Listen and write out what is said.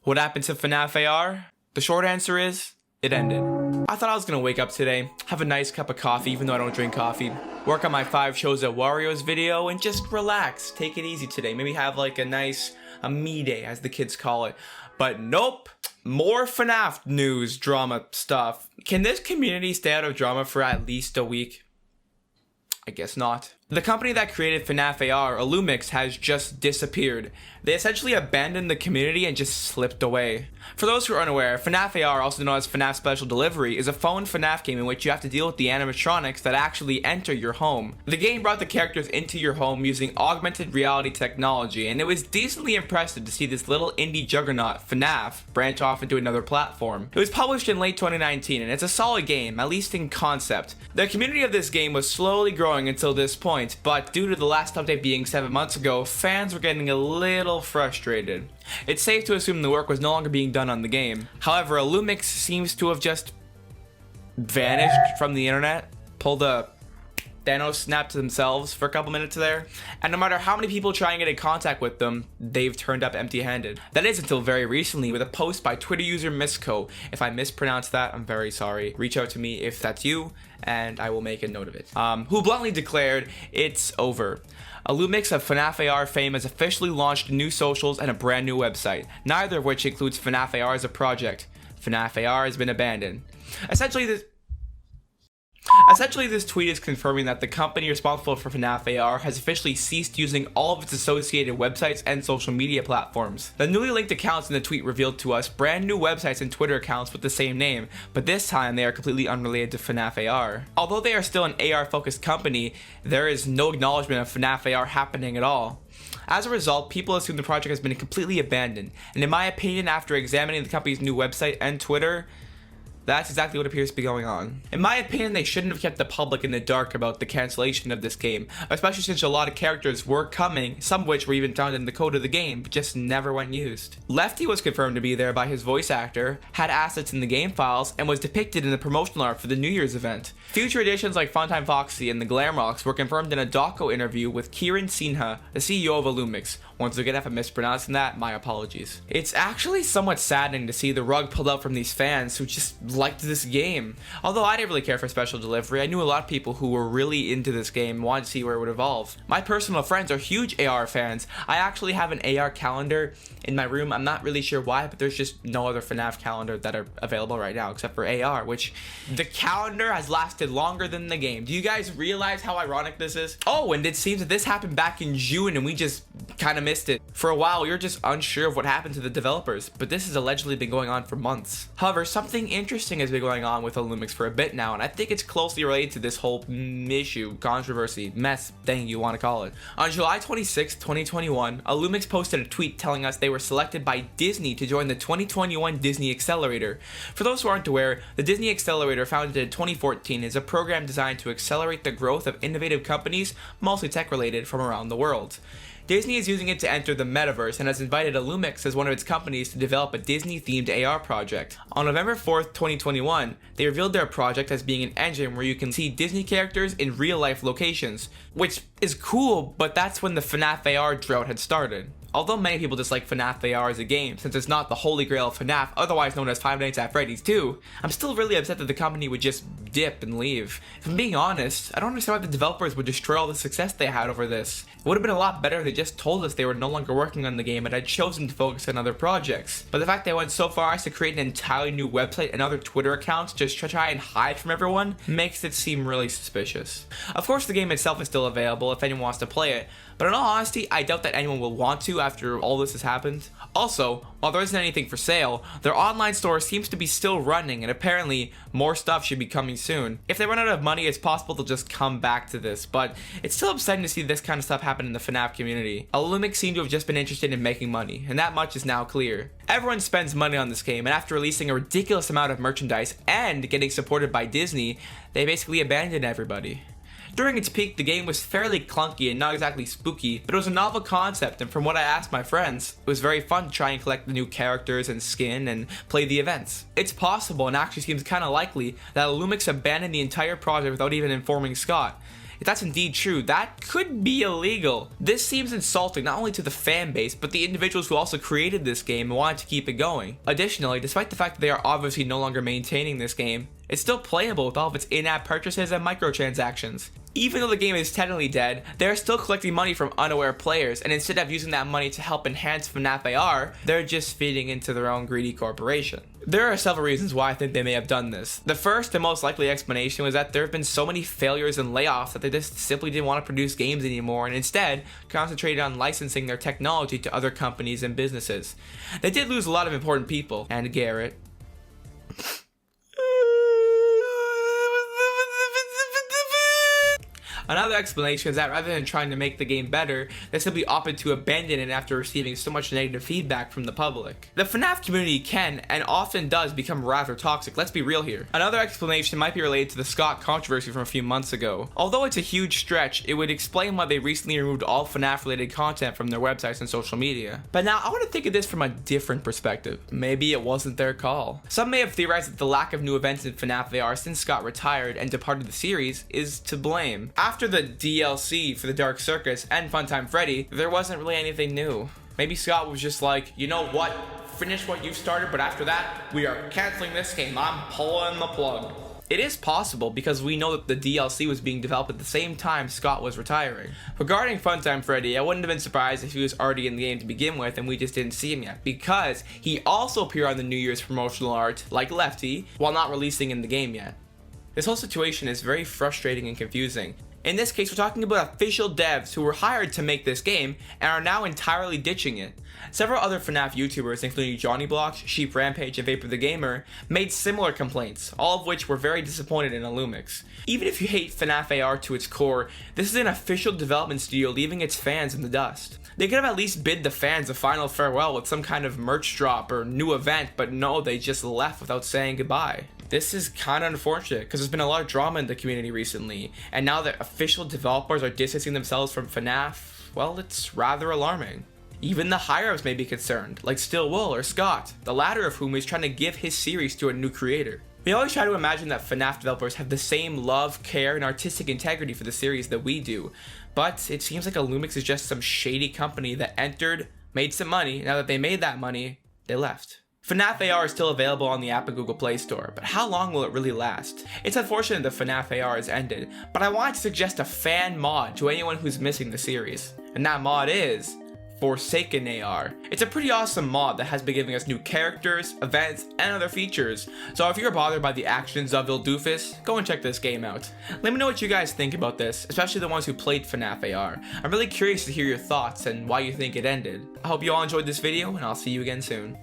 What happened to FNAF AR? The short answer is, it ended. I thought I was gonna wake up today, have a nice cup of coffee even though I don't drink coffee, work on my 5 shows at Wario's video, and just relax, take it easy today. Maybe have like a me day as the kids call it. But nope, more FNAF news, drama stuff. Can this community stay out of drama for at least a week? I guess not. The company that created FNAF AR, Illumix, has just disappeared. They essentially abandoned the community and just slipped away. For those who are unaware, FNAF AR, also known as FNAF Special Delivery, is a phone FNAF game in which you have to deal with the animatronics that actually enter your home. The game brought the characters into your home using augmented reality technology, and it was decently impressive to see this little indie juggernaut, FNAF, branch off into another platform. It was published in late 2019, and it's a solid game, at least in concept. The community of this game was slowly growing until this point, but due to the last update being 7 months ago, fans were getting a little frustrated. It's safe to assume the work was no longer being done on the game. However, Illumix seems to have just vanished from the internet, pulled a Thanos snap to themselves for a couple minutes there, and no matter how many people try and get in contact with them, they've turned up empty-handed. That is until very recently with a post by Twitter user Misco. If I mispronounced that, I'm very sorry. Reach out to me if that's you, and I will make a note of it. Who bluntly declared, it's over. Illumix of FNAF AR fame has officially launched new socials and a brand new website, neither of which includes FNAF AR as a project. FNAF AR has been abandoned. Essentially, this tweet is confirming that the company responsible for FNAF AR has officially ceased using all of its associated websites and social media platforms. The newly linked accounts in the tweet revealed to us brand new websites and Twitter accounts with the same name, but this time they are completely unrelated to FNAF AR. Although they are still an AR focused company, there is no acknowledgement of FNAF AR happening at all. As a result, people assume the project has been completely abandoned, and in my opinion, after examining the company's new website and Twitter, that's exactly what appears to be going on. In my opinion, they shouldn't have kept the public in the dark about the cancellation of this game, especially since a lot of characters were coming, some of which were even found in the code of the game, but just never went used. Lefty was confirmed to be there by his voice actor, had assets in the game files, and was depicted in the promotional art for the New Year's event. Future additions like Funtime Foxy and the Glamrocks were confirmed in a doco interview with Kiran Sinha, the CEO of Illumix. Once again, if I'm mispronouncing that, my apologies. It's actually somewhat saddening to see the rug pulled out from these fans who just liked this game. Although I didn't really care for Special Delivery, I knew a lot of people who were really into this game and wanted to see where it would evolve. My personal friends are huge AR fans. I actually have an AR calendar in my room. I'm not really sure why, but there's just no other FNAF calendar that are available right now except for AR, which the calendar has lasted longer than the game. Do you guys realize how ironic this is? Oh, and it seems that this happened back in June and we just kind of missed it. For a while, we were just unsure of what happened to the developers, but this has allegedly been going on for months. However, something interesting has been going on with Illumix for a bit now, and I think it's closely related to this whole issue, controversy, mess, thing you want to call it. On July 26, 2021, Illumix posted a tweet telling us they were selected by Disney to join the 2021 Disney Accelerator. For those who aren't aware, the Disney Accelerator, founded in 2014, is a program designed to accelerate the growth of innovative companies, mostly tech-related, from around the world. Disney is using it to enter the metaverse and has invited Illumix as one of its companies to develop a Disney-themed AR project. On November 4th, 2021, they revealed their project as being an engine where you can see Disney characters in real-life locations, which is cool, but that's when the FNAF AR drought had started. Although many people dislike FNAF AR as a game, since it's not the holy grail of FNAF, otherwise known as Five Nights at Freddy's 2, I'm still really upset that the company would just dip and leave. If I'm being honest, I don't understand why the developers would destroy all the success they had over this. It would have been a lot better if they just told us they were no longer working on the game and had chosen to focus on other projects. But the fact they went so far as to create an entirely new website and other Twitter accounts just to try and hide from everyone makes it seem really suspicious. Of course, the game itself is still available if anyone wants to play it, but in all honesty, I doubt that anyone will want to after all this has happened. Also, while there isn't anything for sale, their online store seems to be still running, and apparently more stuff should be coming soon. If they run out of money, it's possible they'll just come back to this, but it's still upsetting to see this kind of stuff happen in the FNAF community. Illumix seem to have just been interested in making money, and that much is now clear. Everyone spends money on this game, and after releasing a ridiculous amount of merchandise and getting supported by Disney, they basically abandoned everybody. During its peak, the game was fairly clunky and not exactly spooky, but it was a novel concept, and from what I asked my friends, it was very fun to try and collect the new characters and skin and play the events. It's possible, and actually seems kinda likely, that Illumix abandoned the entire project without even informing Scott. If that's indeed true, that could be illegal. This seems insulting not only to the fan base, but the individuals who also created this game and wanted to keep it going. Additionally, despite the fact that they are obviously no longer maintaining this game, it's still playable with all of its in-app purchases and microtransactions. Even though the game is technically dead, they're still collecting money from unaware players, and instead of using that money to help enhance FNAF AR, they're just feeding into their own greedy corporation. There are several reasons why I think they may have done this. The first and most likely explanation was that there have been so many failures and layoffs that they just simply didn't want to produce games anymore and instead concentrated on licensing their technology to other companies and businesses. They did lose a lot of important people, and Garrett. Another explanation is that rather than trying to make the game better, they simply opted to abandon it after receiving so much negative feedback from the public. The FNAF community can, and often does, become rather toxic, let's be real here. Another explanation might be related to the Scott controversy from a few months ago. Although it's a huge stretch, it would explain why they recently removed all FNAF related content from their websites and social media. But now, I want to think of this from a different perspective. Maybe it wasn't their call. Some may have theorized that the lack of new events in FNAF AR since Scott retired and departed the series is to blame. After the DLC for the Dark Circus and Funtime Freddy, there wasn't really anything new. Maybe Scott was just like, you know what, finish what you started, but after that, we are canceling this game, I'm pulling the plug. It is possible because we know that the DLC was being developed at the same time Scott was retiring. Regarding Funtime Freddy, I wouldn't have been surprised if he was already in the game to begin with and we just didn't see him yet, because he also appeared on the New Year's promotional art, like Lefty, while not releasing in the game yet. This whole situation is very frustrating and confusing. In this case, we're talking about official devs who were hired to make this game and are now entirely ditching it. Several other FNAF YouTubers, including Johnny Blocks, Sheep Rampage, and Vapor the Gamer, made similar complaints, all of which were very disappointed in Illumix. Even if you hate FNAF AR to its core, this is an official development studio leaving its fans in the dust. They could have at least bid the fans a final farewell with some kind of merch drop or new event, but no, they just left without saying goodbye. This is kind of unfortunate because there's been a lot of drama in the community recently, and now that official developers are distancing themselves from FNAF, well, it's rather alarming. Even the higher-ups may be concerned, like Stillwell or Scott, the latter of whom is trying to give his series to a new creator. We always try to imagine that FNAF developers have the same love, care, and artistic integrity for the series that we do, but it seems like Illumix is just some shady company that entered, made some money, now that they made that money, they left. FNAF AR is still available on the app and Google Play Store, but how long will it really last? It's unfortunate that FNAF AR has ended, but I wanted to suggest a fan mod to anyone who's missing the series. And that mod is Forsaken AR. It's a pretty awesome mod that has been giving us new characters, events, and other features. So if you're bothered by the actions of Il Doofus, go and check this game out. Let me know what you guys think about this, especially the ones who played FNAF AR. I'm really curious to hear your thoughts and why you think it ended. I hope you all enjoyed this video, and I'll see you again soon.